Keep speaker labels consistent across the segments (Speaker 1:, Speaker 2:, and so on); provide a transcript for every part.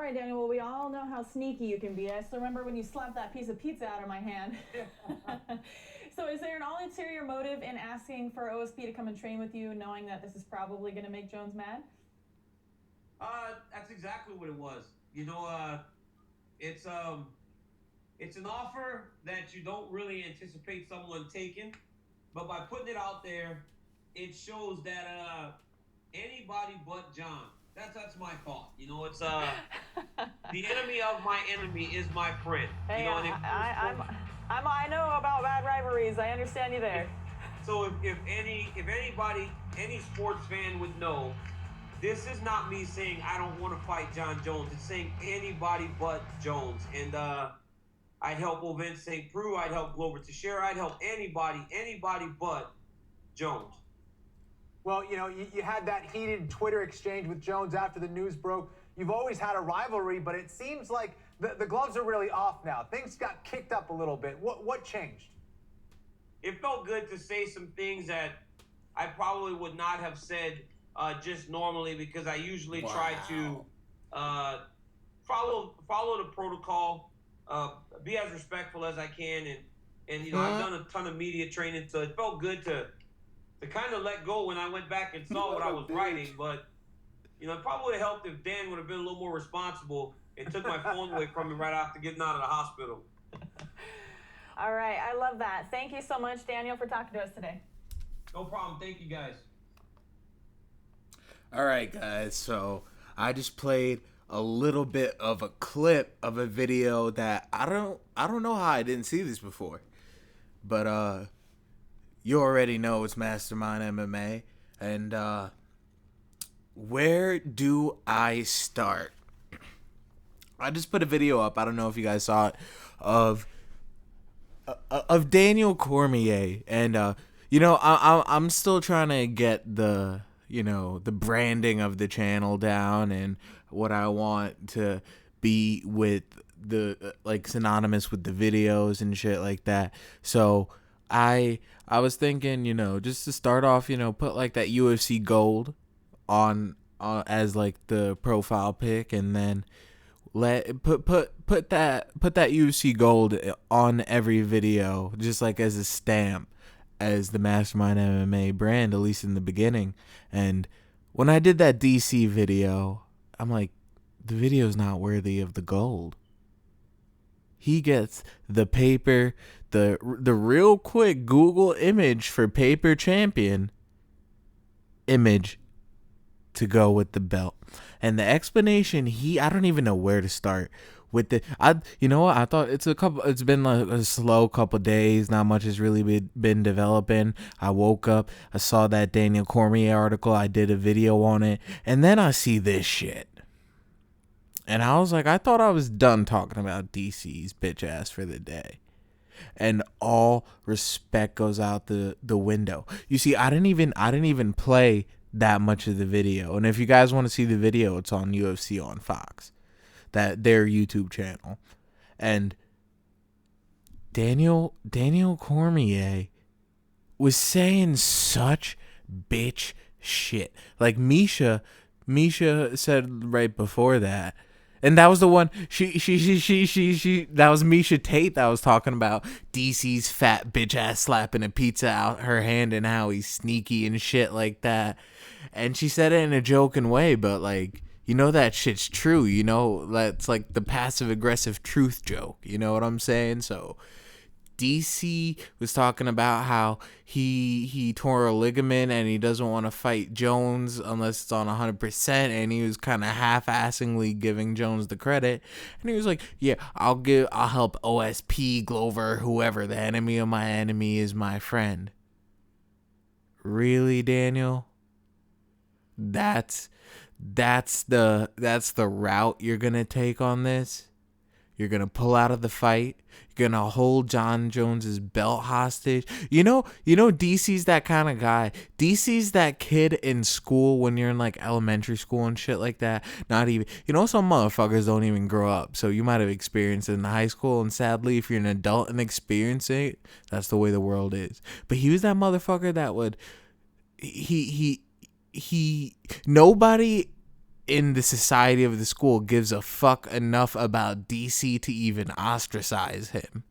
Speaker 1: right, Daniel. Well, we all know how sneaky you can be. I still remember when you slapped that piece of pizza out of my hand. So is there an all-interior motive in asking for OSP to come and train with you, knowing that this is probably going to make Jones mad?
Speaker 2: That's exactly what it was. It's it's an offer that you don't really anticipate someone taking, but by putting it out there, it shows that anybody but John. That's my thought. It's the enemy of my enemy is my friend.
Speaker 1: Hey,
Speaker 2: And if you're a sports,
Speaker 1: I know about bad rivalries. I understand you
Speaker 2: if,
Speaker 1: there.
Speaker 2: so if anybody any sports fan would know, this is not me saying I don't want to fight Jon Jones. It's saying anybody but Jones. And I'd help Ovin St. Preux. I'd help Glover Teixeira. I'd help anybody but Jones.
Speaker 3: Well, you had that heated Twitter exchange with Jones after the news broke. You've always had a rivalry, but it seems like the gloves are really off now. Things got kicked up a little bit. What changed?
Speaker 2: It felt good to say some things that I probably would not have said just normally, because I usually try to follow the protocol, be as respectful as I can, and I've done a ton of media training, so it felt good to kind of let go when I went back and saw what I was writing. But it probably would have helped if Dan would have been a little more responsible and took my phone away from me right after getting out of the hospital.
Speaker 1: All right, I love that. Thank you so much, Daniel, for talking to us today.
Speaker 2: No problem. Thank you, guys.
Speaker 4: All right, guys. So I just played a little bit of a clip of a video that I don't know how I didn't see this before, but you already know it's Mastermind MMA, and where do I start? I just put a video up. I don't know if you guys saw it, of Daniel Cormier, and I'm still trying to get the branding of the channel down and what I want to be with the synonymous with the videos and shit like that. So I was thinking, just to start off, put that UFC gold on as the profile pic, and then put that UFC gold on every video, just as a stamp, as the Mastermind MMA brand, at least in the beginning. And when I did that DC video, I'm like, the video's not worthy of the gold. He gets the paper, the real quick Google image for paper champion image to go with the belt. And the explanation, I don't even know where to start with the, I thought it's been a slow couple days. Not much has really been developing. I woke up, I saw that Daniel Cormier article, I did a video on it, and then I see this shit. And I was like, I thought I was done talking about DC's bitch ass for the day. And all respect goes out the window. You see, I didn't even play that much of the video. And if you guys want to see the video, it's on UFC on Fox, their YouTube channel. And Daniel Cormier was saying such bitch shit. Like Miesha said right before that. And that was the one, she that was Miesha Tate that was talking about DC's fat bitch ass slapping a pizza out her hand and how he's sneaky and shit like that. And she said it in a joking way, but that shit's true. That's the passive aggressive truth joke. You know what I'm saying? So DC was talking about how he tore a ligament and he doesn't want to fight Jones unless it's on 100%, and he was kind of half-assingly giving Jones the credit, and he was like, yeah, I'll help OSP, Glover, whoever. The enemy of my enemy is my friend. Really, Daniel? That's the route you're gonna take on this? You're going to pull out of the fight. You're going to hold Jon Jones's belt hostage. DC's that kind of guy. DC's that kid in school when you're in elementary school and shit like that. Not even, some motherfuckers don't even grow up. So you might have experienced it in high school. And sadly, if you're an adult and experiencing it, that's the way the world is. But he was that motherfucker that would, nobody in the society of the school gives a fuck enough about DC to even ostracize him.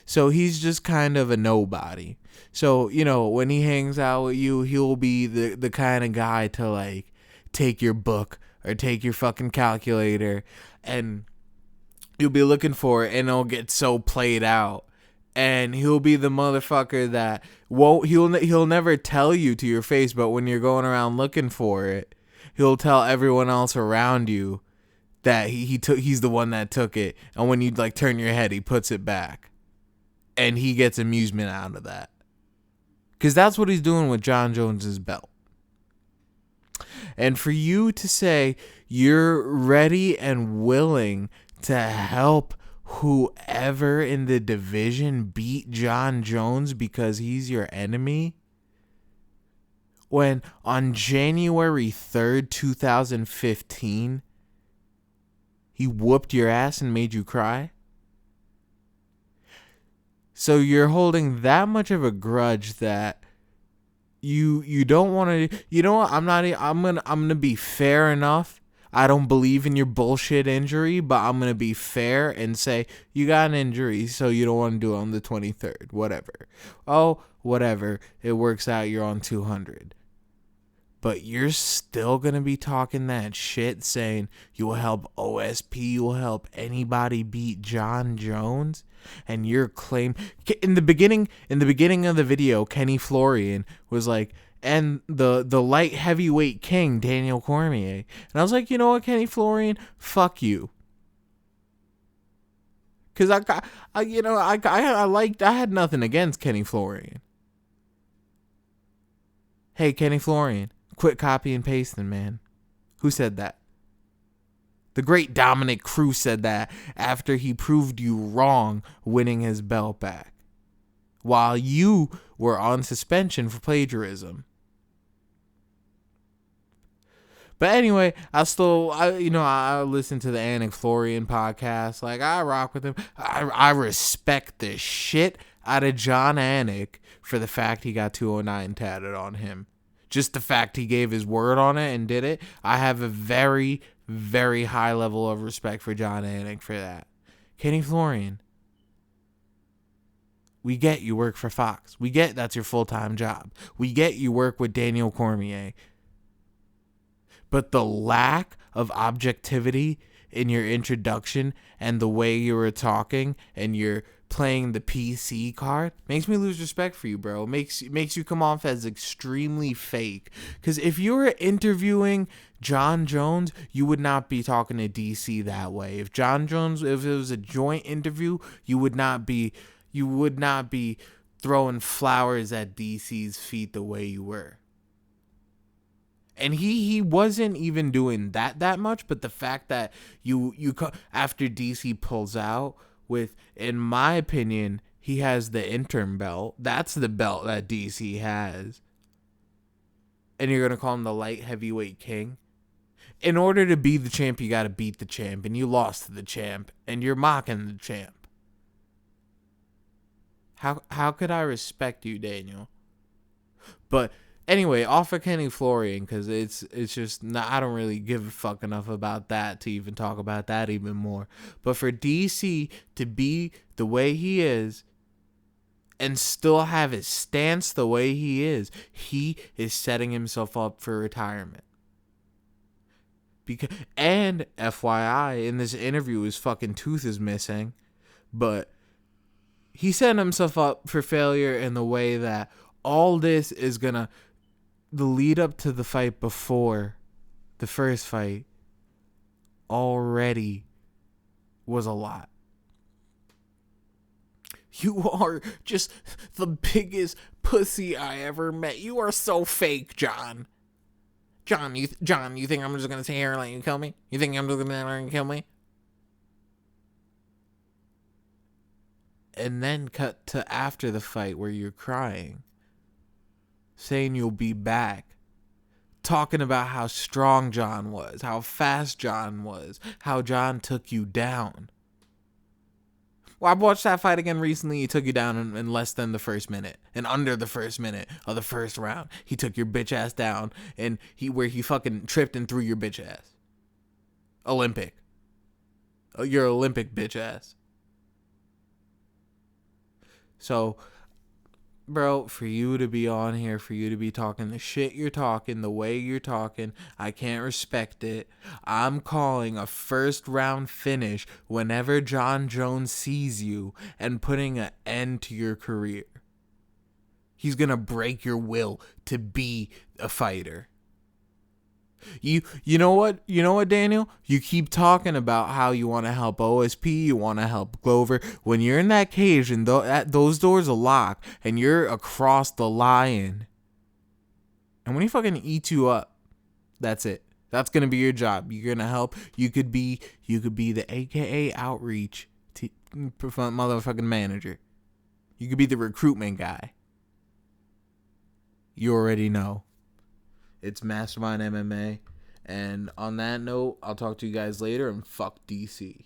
Speaker 4: So he's just kind of a nobody. So, you know, when he hangs out with you, he'll be the kind of guy to like take your book or take your fucking calculator, and you'll be looking for it and it'll get so played out. And he'll be the motherfucker that he'll never tell you to your face, but when you're going around looking for it, he'll tell everyone else around you that he's the one that took it. And when you like turn your head, he puts it back. And he gets amusement out of that. Because that's what he's doing with Jon Jones's belt. And for you to say you're ready and willing to help whoever in the division beat Jon Jones because he's your enemy, when on January 3rd, 2015, he whooped your ass and made you cry. So you're holding that much of a grudge that you don't want to. You know what? I'm gonna be fair enough. I don't believe in your bullshit injury, but I'm gonna be fair and say you got an injury, so you don't want to do it on the 23rd. Whatever. Oh, whatever. It works out. You're on 200. But you're still going to be talking that shit, saying you will help OSP, you will help anybody beat Jon Jones. And your claim in the beginning of the video, Kenny Florian was like, and the light heavyweight king, Daniel Cormier. And I was like, you know what, Kenny Florian, fuck you. Cause I had nothing against Kenny Florian. Hey, Kenny Florian. Quit copy and pasting, man. Who said that? The great Dominic Cruz said that after he proved you wrong, winning his belt back, while you were on suspension for plagiarism. But anyway, I listen to the Anik Florian podcast. Like, I rock with him. I respect the shit out of Jon Anik for the fact he got 209 tatted on him. Just the fact he gave his word on it and did it. I have a very, very high level of respect for Jon Anik for that. Kenny Florian, we get you work for Fox. We get that's your full-time job. We get you work with Daniel Cormier. But the lack of objectivity in your introduction and the way you were talking and your playing the PC card makes me lose respect for you, bro. Makes you come off as extremely fake. Because if you were interviewing Jon Jones, you would not be talking to DC that way. If it was a joint interview, you would not be throwing flowers at DC's feet the way you were. And he wasn't even doing that much, but the fact that you after DC pulls out with, in my opinion, he has the interim belt. That's the belt that DC has. And you're going to call him the light heavyweight king? In order to be the champ, you got to beat the champ. And you lost to the champ. And you're mocking the champ. How could I respect you, Daniel? But anyway, off of Kenny Florian, because it's just not, I don't really give a fuck enough about that to even talk about that even more. But for DC to be the way he is and still have his stance the way he is setting himself up for retirement. And FYI, in this interview, his fucking tooth is missing, but he set himself up for failure in the way that all this is gonna, the lead up to the fight before the first fight already was a lot. You are just the biggest pussy I ever met. You are so fake, John. John, you think I'm just gonna sit here and let you kill me? You think I'm just gonna let you kill me? And then cut to after the fight where you're crying, saying you'll be back, talking about how strong John was, how fast John was, how John took you down. Well, I watched that fight again recently. He took you down in less than the first minute, and under the first minute of the first round, he took your bitch ass down, and he fucking tripped and threw your bitch ass. Olympic. You're Olympic bitch ass. So, bro, for you to be on here, for you to be talking the shit you're talking, the way you're talking, I can't respect it. I'm calling a first round finish whenever Jon Jones sees you and putting an end to your career. He's gonna break your will to be a fighter. You know what, Daniel? You keep talking about how you want to help OSP, you want to help Glover. When you're in that cage and those doors are locked and you're across the lion, and when he fucking eats you up, that's it. That's gonna be your job. You're gonna help. You could be the AKA outreach motherfucking manager. You could be the recruitment guy. You already know. It's Mastermind MMA. And on that note, I'll talk to you guys later, and fuck DC.